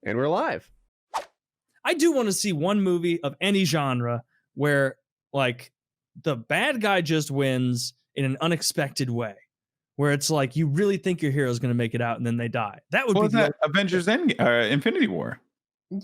And we're live. I do want to see one movie of any genre where like the bad guy just wins in an unexpected way, where it's like you really think your hero is going to make it out and then they die. That would be that Avengers Infinity War.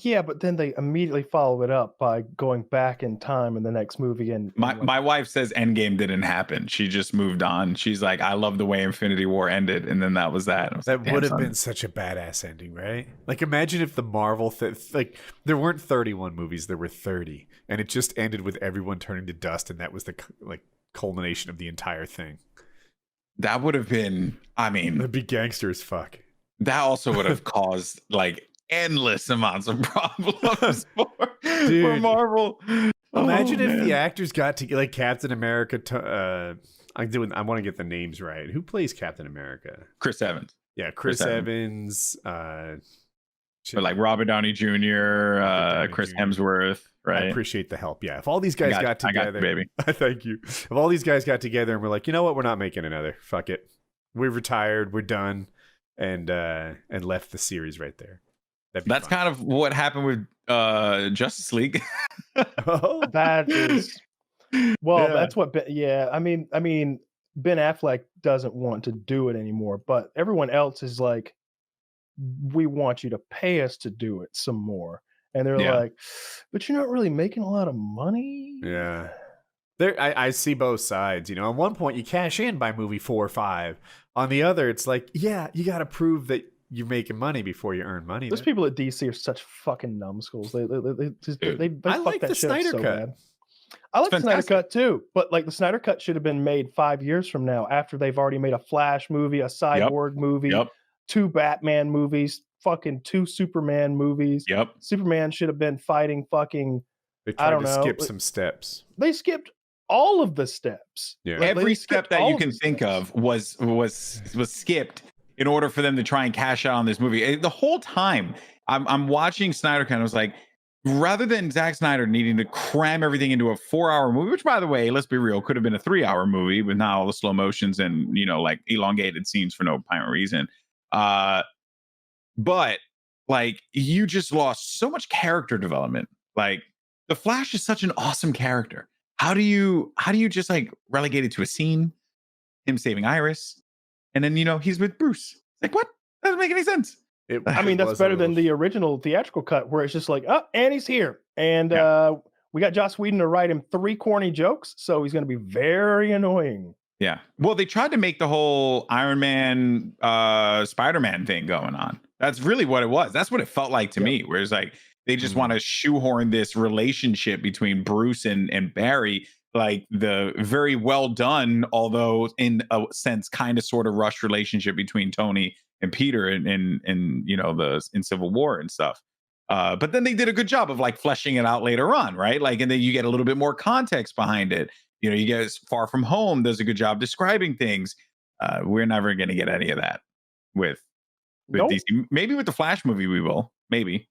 Yeah, but then they immediately follow it up by going back in time in the next movie. And my wife says Endgame didn't happen. She just moved on. She's like, I love the way Infinity War ended, and then that was that. That would have been such a badass ending, right? Like, imagine if the Marvel like there weren't 31 movies, there were 30, and it just ended with everyone turning to dust, and that was the culmination of the entire thing. That would have been. I mean, that'd be gangster as fuck. That also would have caused like endless amounts of problems for Marvel. Imagine if the actors got to like Captain America. I want to get the names right. Who plays Captain America? Chris Evans. Yeah, Chris Evans. But like Robert Downey Jr., Chris Hemsworth. Right. I appreciate the help. Yeah, if all these guys got together, I got you, baby. Thank you. If all these guys got together and we're like, you know what, we're not making another. Fuck it. We're retired. We're done, and left the series right there. That's kind of what happened with Justice League. That is, well, that's what. I mean, Ben Affleck doesn't want to do it anymore, but everyone else is like, we want you to pay us to do it some more, and they're like, but you're not really making a lot of money. Yeah. I see both sides. You know, on one point you cash in by movie 4 or 5. On the other, it's like, yeah, you got to prove that you're making money before you earn money. Those people at DC are such fucking numbskulls. They I like the Snyder Cut. Bad. I like the Snyder Cut too, but like the Snyder Cut should have been made 5 years from now, after they've already made a Flash movie, a Cyborg movie, 2 Batman movies, fucking 2 Superman movies. Superman should have been fighting fucking. They tried to skip some steps. They skipped all of the steps. Yeah. Every step that you can think of was skipped in order for them to try and cash out on this movie. The whole time I'm watching Snyder Cut, I was like, rather than Zack Snyder needing to cram everything into a 4-hour movie, which, by the way, let's be real, could have been a 3-hour movie with not all the slow motions and, you know, like elongated scenes for no apparent reason. But like, you just lost so much character development. Like, the Flash is such an awesome character. How do you just like relegate it to a scene, him saving Iris, and then, you know, he's with Bruce? Like, what? That doesn't make any sense. I mean, that's better than the original theatrical cut, where it's just like, oh, Annie's here, and we got Joss Whedon to write him 3 corny jokes, so he's going to be very annoying. Yeah. Well, they tried to make the whole Iron Man, Spider-Man thing going on. That's really what it was. That's what it felt like to me. Whereas like they just want to shoehorn this relationship between Bruce and Barry, like the very well done, although in a sense kind of sort of rushed relationship between Tony and Peter in you know, in Civil War and stuff. But then they did a good job of like fleshing it out later on, right? Like, and then you get a little bit more context behind it. You know, you get Far From Home does a good job describing things. We're never going to get any of that with DC. Maybe with the Flash movie we will. Maybe.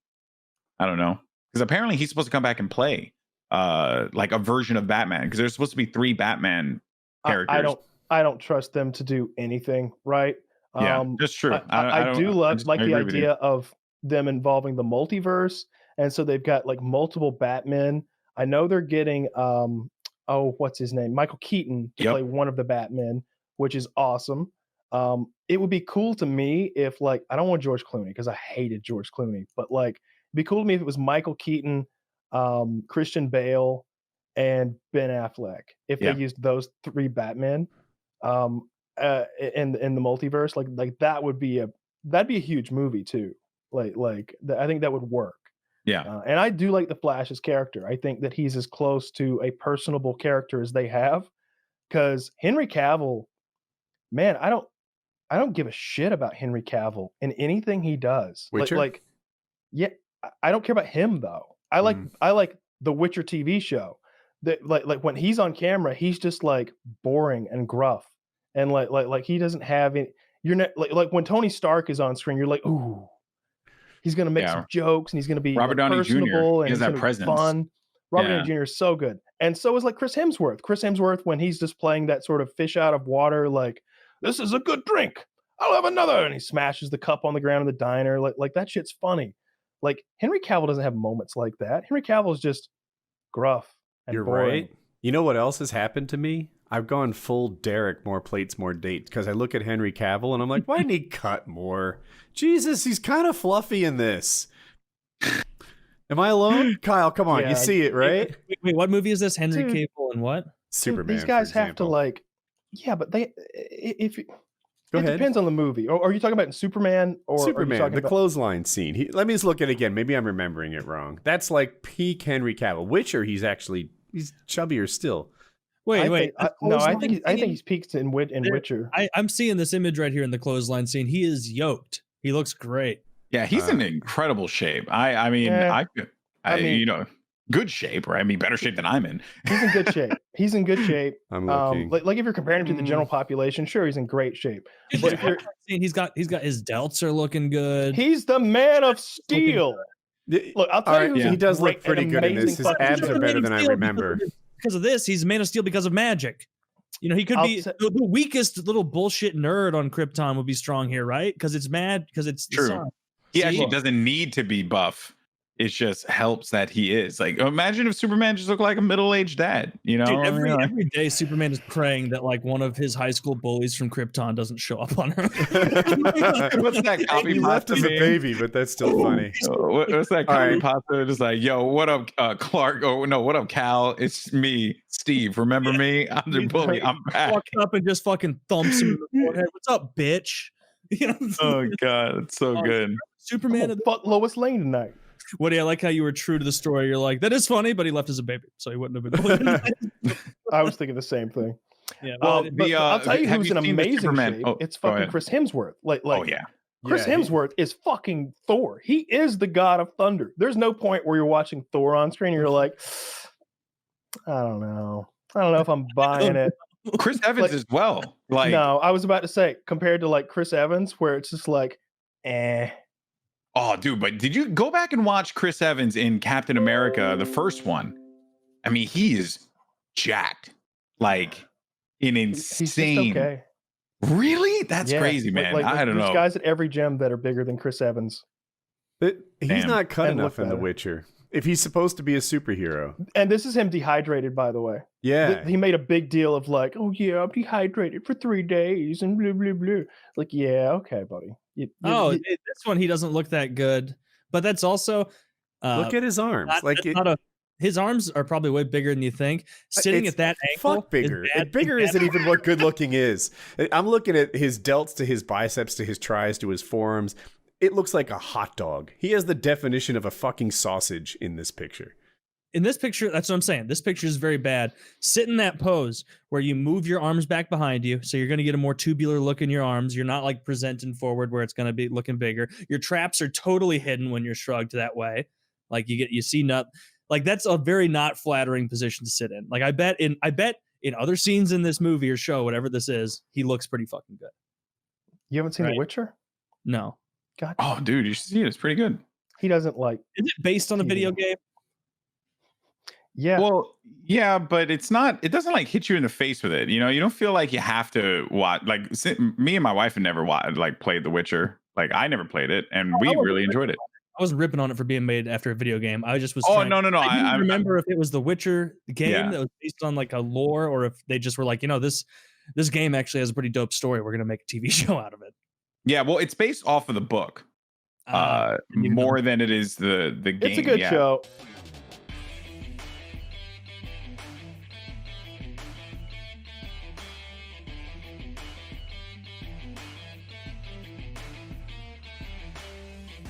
I don't know. Because apparently he's supposed to come back and play like a version of Batman. Because there's supposed to be 3 Batman characters. I don't trust them to do anything, right? Yeah, that's true. I do like the idea of them involving the multiverse. And so they've got like multiple Batmen. I know they're getting what's his name? Michael Keaton to play one of the Batmen, which is awesome. It would be cool to me if, like, I don't want George Clooney because I hated George Clooney, but like, it'd be cool to me if it was Michael Keaton, Christian Bale, and Ben Affleck. If they used those 3 Batmen in the multiverse, like that would be that'd be a huge movie too. I think that would work. Yeah. And I do like the Flash's character. I think that he's as close to a personable character as they have, because Henry Cavill, man, I don't give a shit about Henry Cavill in anything he does. Witcher? I don't care about him though. I like the Witcher TV show. That like when he's on camera, he's just like boring and gruff, and like he doesn't have any. You're not like when Tony Stark is on screen, you're like, ooh, he's gonna make some jokes and he's gonna be Robert Downey personable Jr. and he has that presence. Fun. Robert Downey Jr. is so good, and so is like Chris Hemsworth. Chris Hemsworth, when he's just playing that sort of fish out of water, like, this is a good drink, I'll have another, and he smashes the cup on the ground in the diner. Like that shit's funny. Like Henry Cavill doesn't have moments like that. Henry Cavill is just gruff and You're boring. right. You know what else has happened to me? I've gone full Derek, more plates, more dates, because I look at Henry Cavill and I'm like, why didn't he cut more? Jesus, he's kind of fluffy in this. Am I alone? Kyle, come on. Yeah. You see it, right? Wait, what movie is this? Henry Dude. Cavill and what? Dude, Superman. these guys for have to example. like, yeah, but if Go it ahead. depends on the movie. Or are you talking about in Superman or are you Superman, talking the about clothesline scene. Let me just look at it again. Maybe I'm remembering it wrong. That's like peak Henry Cavill. Witcher, he's chubbier still. Wait. I think he's peaked in Witcher. I'm seeing this image right here in the clothesline scene. He is yoked. He looks great. Yeah, he's in incredible shape. I mean, you know, good shape, right? I mean, better shape than I'm in. He's in good shape. He's in good shape. I'm looking. Like if you're comparing him to the general population, sure, he's in great shape. But if you're seeing, he's got his delts are looking good. He's the Man of Steel. Look, I'll tell you, who's he a does look great pretty and good in this. amazing His fucking abs shape. are better than I remember. Because of this, he's Man of Steel because of magic. You know, he could be the weakest little bullshit nerd on Krypton would be strong here, right? Because it's mad, because it's True. the sun. He actually doesn't need to be buff. It just helps that he is. Like, imagine if Superman just looked like a middle-aged dad, you know? Dude, every day Superman is praying that like one of his high school bullies from Krypton doesn't show up on her. What's that copy He left pasta as a meme? baby, but that's still funny. What's that copy pasta? Just like, yo, what up, Clark? Oh no, what up, Cal? It's me, Steve. Remember me? I'm the bully. I'm back. Walks up and just fucking thumps him in the forehead. What's up, bitch? You know, Oh god, it's so good. Superman. Fuck Lois Lane tonight. Woody, I like how you were true to the story. You're like, that is funny, but he left as a baby, so he wouldn't have been. I was thinking the same thing. Yeah, Well, But I'll tell you have who's you in seen the amazing Superman? shape. Oh, It's go fucking ahead. Chris Hemsworth. Like, Oh yeah. Chris Yeah, Hemsworth is fucking Thor. He is the god of thunder. There's no point where you're watching Thor on screen and you're like, I don't know if I'm buying it. Chris Evans as well. Like, No, I was about to say, compared to like Chris Evans, where it's just like, oh, dude, but did you go back and watch Chris Evans in Captain America, the first one? I mean, he is jacked, like he's just insane. okay. Really? That's Yeah, crazy, man. I don't there's know. guys at every gym that are bigger than Chris Evans. But he's Damn. not cut And enough look in The better. Witcher. If he's supposed to be a superhero. And this is him dehydrated, by the way. Yeah. He made a big deal of like, oh yeah, I'm dehydrated for 3 days and blah blah blah. Like, yeah, okay, buddy. This one he doesn't look that good, but that's also Look at his arms. his arms are probably way bigger than you think. Sitting It's at that angle, fuck bigger. is bad- Bigger is isn't bad. even what good looking is. I'm looking at his delts to his biceps to his tris to his forearms. It looks like a hot dog. He has the definition of a fucking sausage in this picture. In this picture, that's what I'm saying. This picture is very bad. Sit in that pose where you move your arms back behind you, so you're going to get a more tubular look in your arms. You're not like presenting forward where it's going to be looking bigger. Your traps are totally hidden when you're shrugged that way. Like you see nut. Like that's a very not flattering position to sit in. Like I bet in other scenes in this movie or show, whatever this is, he looks pretty fucking good. You haven't seen Right. The Witcher? No, God, Oh, dude, you should see it. It's pretty good. he doesn't like. is it based on a video game? Yeah, Well, yeah, but it's not. It doesn't like hit you in the face with it. You know, you don't feel like you have to watch. Like me and my wife had never played The Witcher. Like I never played it, and we really enjoyed it. I wasn't ripping on it for being made after a video game. I just was. Oh trying- no. I didn't remember if it was the Witcher game Yeah. that was based on like a lore, or if they just were like, this game actually has a pretty dope story. We're gonna make a TV show out of it. Yeah, well, it's based off of the book You know. more than it is the game. it's a good yeah. show.